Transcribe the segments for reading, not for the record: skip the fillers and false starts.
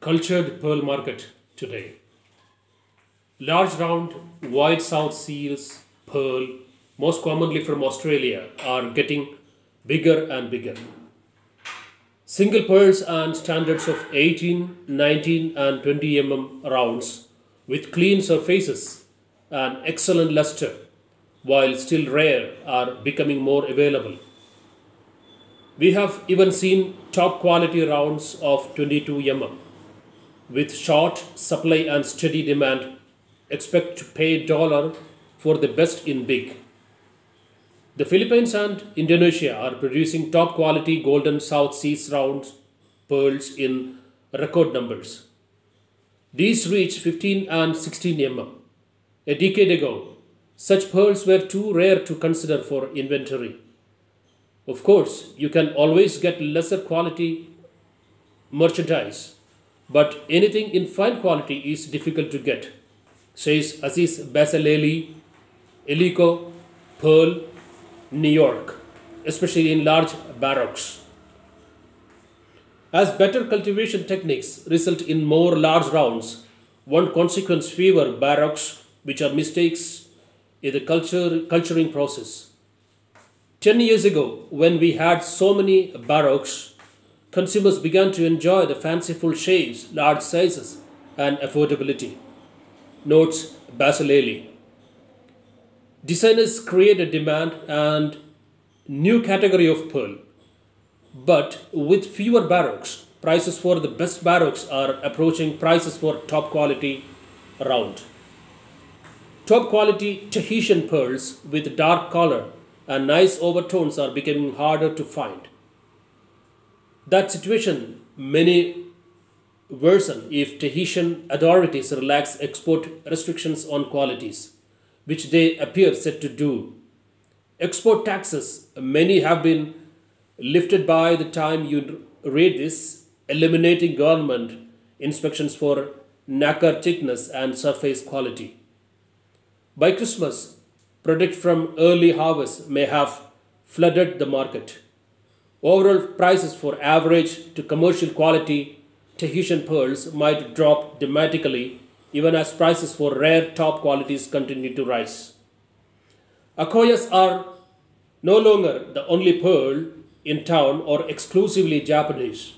cultured pearl market today. Large round white South Seas pearl, most commonly from Australia, are getting bigger and bigger. Single pearls and standards of 18, 19 and 20 rounds with clean surfaces and excellent luster, while still rare, are becoming more available. We have even seen top quality rounds of 22 with short supply and steady demand. Expect to pay dollar for the best in big. The Philippines and Indonesia are producing top quality golden South Seas round pearls in record numbers. These reach 15 and 16 A decade ago, such pearls were too rare to consider for inventory. Of course, you can always get lesser quality merchandise, but anything in fine quality is difficult to get, says Aziz Basaleli, Elico, Pearl, New York, especially in large barracks. As better cultivation techniques result in more large rounds, one consequence fewer barracks, which are mistakes in the culturing process. 10 years ago, when we had so many barracks, consumers began to enjoy the fanciful shapes, large sizes, and affordability, notes Basilele. Designers create a demand and new category of pearl, but with fewer barracks, prices for the best barracks are approaching prices for top quality round. Top quality Tahitian pearls with dark color and nice overtones are becoming harder to find. That situation may worsen if Tahitian authorities relax export restrictions on qualities, which they appear set to do. Export taxes, many have been lifted by the time you read this, eliminating government inspections for nacre thickness and surface quality. By Christmas, product from early harvest may have flooded the market. Overall prices for average to commercial quality Tahitian pearls might drop dramatically even as prices for rare top qualities continue to rise. Akoyas are no longer the only pearl in town or exclusively Japanese.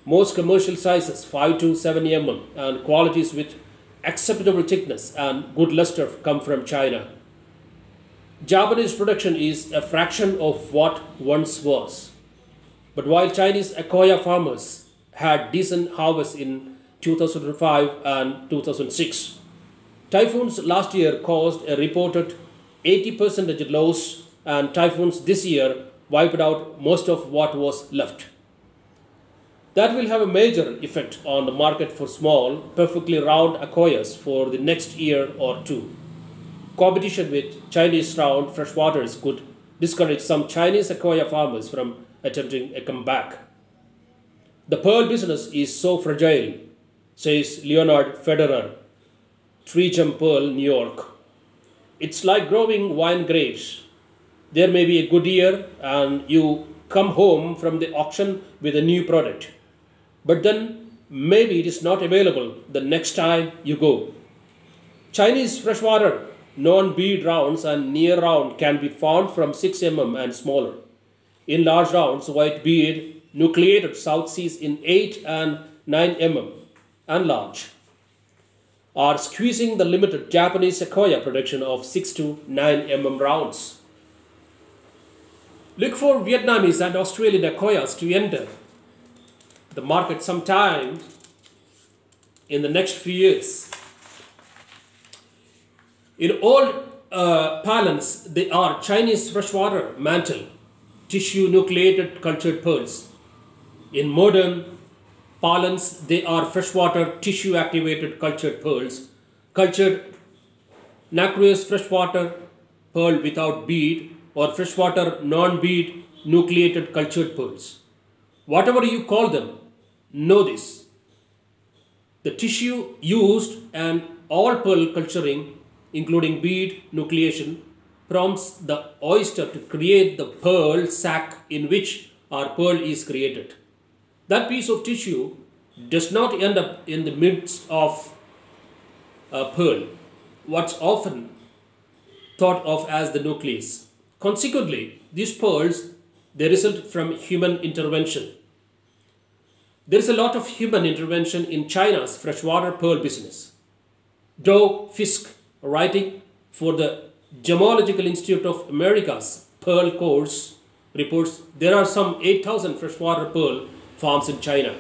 Most commercial sizes 5 to 7 and qualities with acceptable thickness and good luster come from China. Japanese production is a fraction of what once was. But while Chinese Akoya farmers had decent harvests in 2005 and 2006, typhoons last year caused a reported 80% loss, and typhoons this year wiped out most of what was left. That will have a major effect on the market for small, perfectly round Akoyas for the next year or two. Competition with Chinese round freshwaters could discourage some Chinese Akoya farmers from attempting a comeback. The pearl business is so fragile, says Leonard Federer, Treegem Pearl, New York. It's like growing wine grapes. There may be a good year and you come home from the auction with a new product. But then maybe it is not available the next time you go. Chinese freshwater non-bead rounds and near round can be found from 6 and smaller. In large rounds, white bead nucleated South Seas in 8 and 9 and large are squeezing the limited Japanese Akoya production of 6 to 9 rounds. Look for Vietnamese and Australian Akoyas to enter the market sometime in the next few years. In old parlance, they are Chinese freshwater mantle, tissue nucleated cultured pearls. In modern parlance, they are freshwater tissue activated cultured pearls, cultured nacreous freshwater pearl without bead, or freshwater non-bead nucleated cultured pearls. Whatever you call them, know this. The tissue used and all pearl culturing, including bead nucleation, prompts the oyster to create the pearl sac in which our pearl is created. That piece of tissue does not end up in the midst of a pearl, what's often thought of as the nucleus. Consequently, these pearls they result from human intervention. There is a lot of human intervention in China's freshwater pearl business. Dow Fisk, writing for the Gemological Institute of America's Pearl Course, reports there are some 8,000 freshwater pearl farms in China,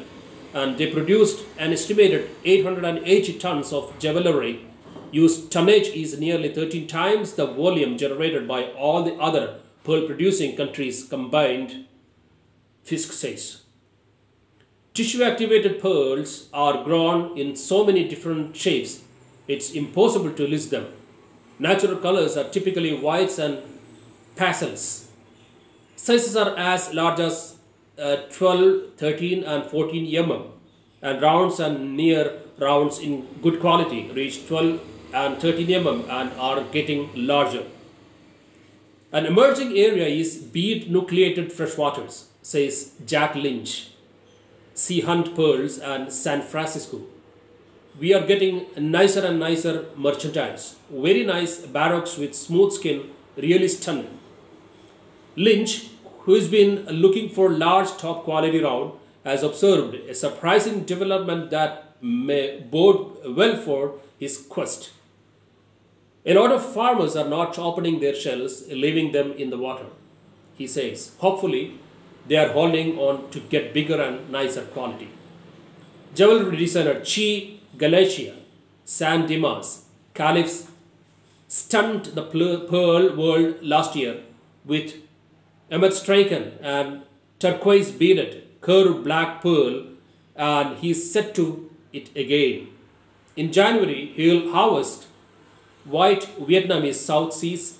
and they produced an estimated 880 tons of jewelry. Whose tonnage is nearly 13 times the volume generated by all the other pearl producing countries combined, Fisk says. Tissue activated pearls are grown in so many different shapes, it's impossible to list them. Natural colors are typically whites and pastels. Sizes are as large as 12, 13 and 14 mm, and rounds and near rounds in good quality reach 12 and 13 mm and are getting larger. An emerging area is bead nucleated freshwaters, says Jack Lynch, Sea Hunt Pearls and San Francisco. We are getting nicer and nicer merchandise. Very nice baroques with smooth skin, really stunning. Lynch, who has been looking for large top quality round, has observed a surprising development that may bode well for his quest. A lot of farmers are not opening their shells, leaving them in the water. He says, hopefully, they are holding on to get bigger and nicer quality. Jewelry designer Chi Galatia San Dimas Caliphs stunned the pearl world last year with Emet and turquoise beaded curved black pearl, and he is set to it again. In January, he will harvest white Vietnamese South Seas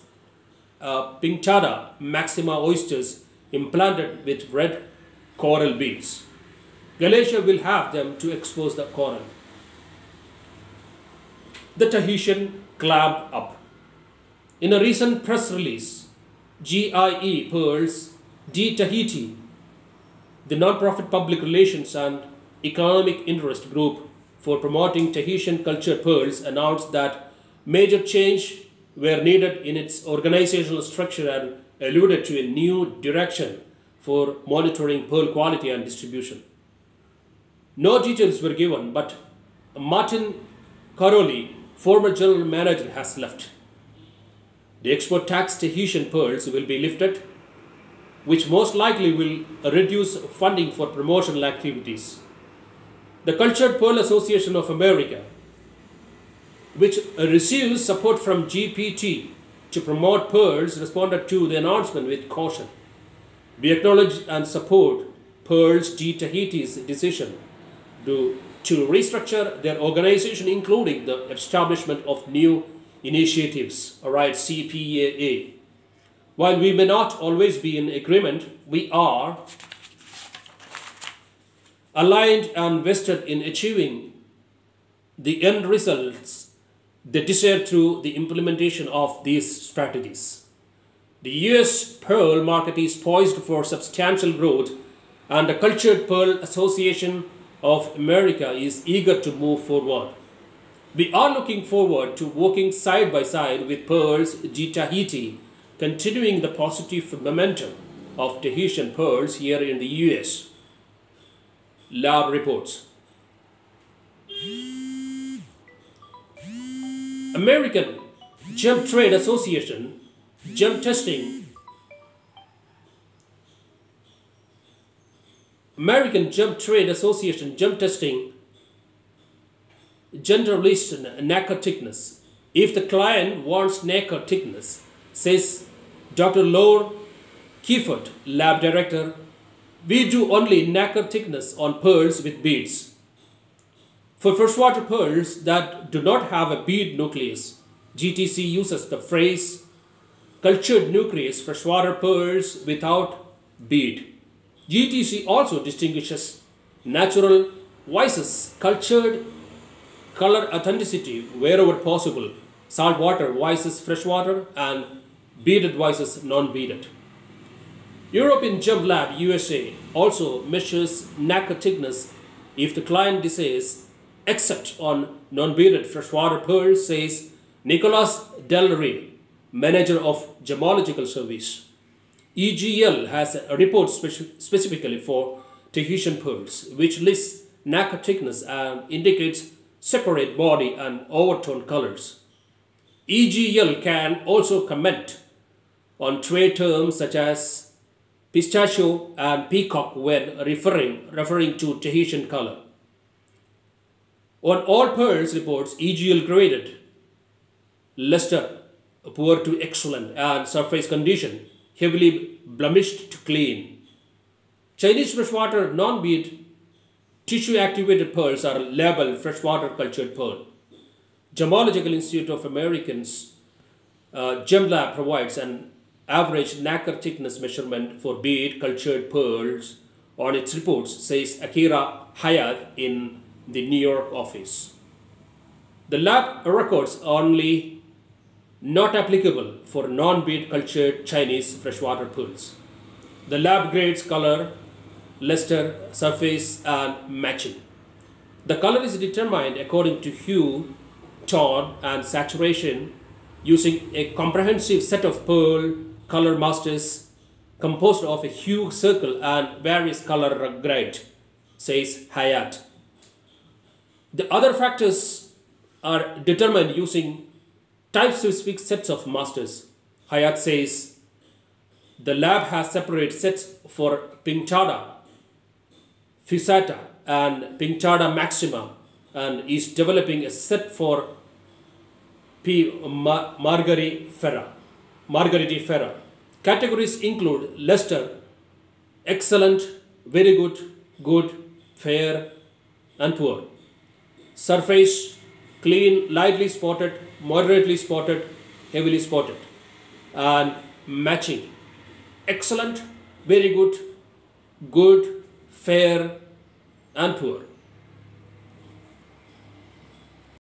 Pinctada Maxima oysters implanted with red coral beads. Galatia will have them to expose the coral. The Tahitian clamped up. In a recent press release, GIE Pearls de Tahiti, the non-profit public relations and economic interest group for promoting Tahitian cultured pearls, announced that major change were needed in its organizational structure and alluded to a new direction for monitoring pearl quality and distribution. No details were given, but Martin Caroli, former general manager, has left. The export tax Tahitian pearls will be lifted, which most likely will reduce funding for promotional activities. The Cultured Pearl Association of America, which receives support from GPT to promote pearls, responded to the announcement with caution. We acknowledge and support Pearls de Tahiti's decision to restructure their organization, including the establishment of new initiatives, writes CPAA. While we may not always be in agreement, we are aligned and vested in achieving the end results they desire through the implementation of these strategies. The US pearl market is poised for substantial growth, and the Cultured Pearl Association of America is eager to move forward. We are looking forward to working side by side with Pearls de Tahiti, continuing the positive momentum of Tahitian pearls here in the US. Lab reports. American Gem Trade Association Gem Testing American Gem Trade Association Gem Testing Generalist nacre thickness. If the client wants nacre thickness, says Dr. Lore Kiefert, lab director, we do only nacre thickness on pearls with beads. For freshwater pearls that do not have a bead nucleus, GTC uses the phrase cultured nucleus freshwater pearls without bead. GTC also distinguishes natural versus cultured color authenticity wherever possible, saltwater versus freshwater, and beaded versus non-beaded. European Gem Lab USA also measures nacre thickness if the client desires, except on non-beaded freshwater pearls, says Nicolas Del Rey, manager of Gemological Service. EGL has a report specifically for Tahitian pearls, which lists nacre thickness and indicates separate body and overtone colors. EGL can also comment on trade terms such as pistachio and peacock when referring to Tahitian color. On all pearls reports, EGL graded luster, poor to excellent, and surface condition, heavily blemished to clean. Chinese freshwater non-bead tissue activated pearls are labeled freshwater cultured pearl. Gemological Institute of Americans Gem Lab provides an average nacre thickness measurement for bead cultured pearls on its reports, says Akira Hayat in the New York office. The lab records only not applicable for non-bead cultured Chinese freshwater pearls. The lab grades color, luster, surface, and matching. The color is determined according to hue, tone, and saturation using a comprehensive set of pearl color masters composed of a hue circle and various color grades, says Hayat. The other factors are determined using type-specific sets of masters. Hayat says the lab has separate sets for Pinctada, Fissata, and Pinctada Maxima, and is developing a set for P. Margaritifera. Categories include luster, excellent, very good, good, fair, and poor. Surface, clean, lightly spotted, moderately spotted, heavily spotted. And matching, excellent, very good, good, fair, and poor.